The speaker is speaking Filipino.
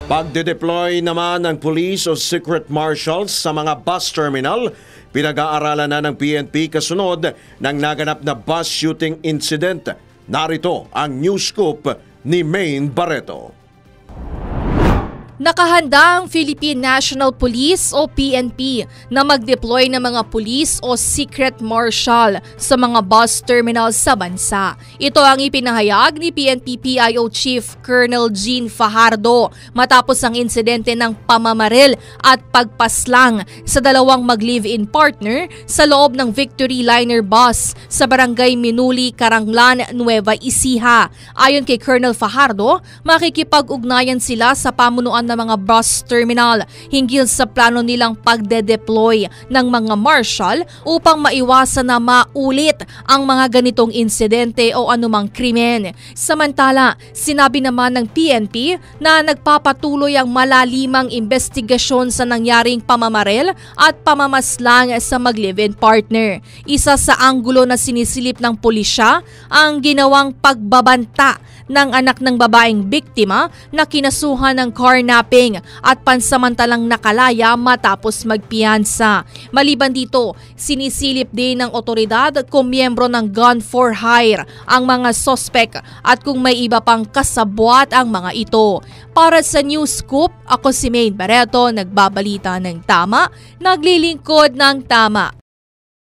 Pagde-deploy naman ng police o secret marshals sa mga bus terminal, pinag-aaralan na ng PNP kasunod ng naganap na bus shooting incident. Narito ang news scoop ni Maine Barreto. Nakahanda ang Philippine National Police o PNP na mag-deploy ng mga police o secret marshal sa mga bus terminals sa bansa. Ito ang ipinahayag ni PNP PIO Chief Colonel Jean Fajardo matapos ang insidente ng pamamaril at pagpaslang sa dalawang mag-live-in partner sa loob ng Victory Liner bus sa Barangay Minuli, Caranglan, Nueva Ecija. Ayon kay Colonel Fajardo, makikipag-ugnayan sila sa pamunuan ng mga bus terminal hinggil sa plano nilang pagde-deploy ng mga marshal upang maiwasan na maulit ang mga ganitong insidente o anumang krimen. Samantala, sinabi naman ng PNP na nagpapatuloy ang malalimang investigasyon sa nangyaring pamamaril at pamamaslang sa mag-live-in partner. Isa sa anggulo na sinisilip ng pulisya ang ginawang pagbabanta ng anak ng babaeng biktima na kinasuhan ng carnapping at pansamantalang nakalaya matapos magpiyansa. Maliban dito, sinisilip din ng otoridad kung miyembro ng gun for hire ang mga sospek at kung may iba pang kasabwat ang mga ito. Para sa News Scoop, ako si Maine Barreto, nagbabalita ng tama, naglilingkod ng tama.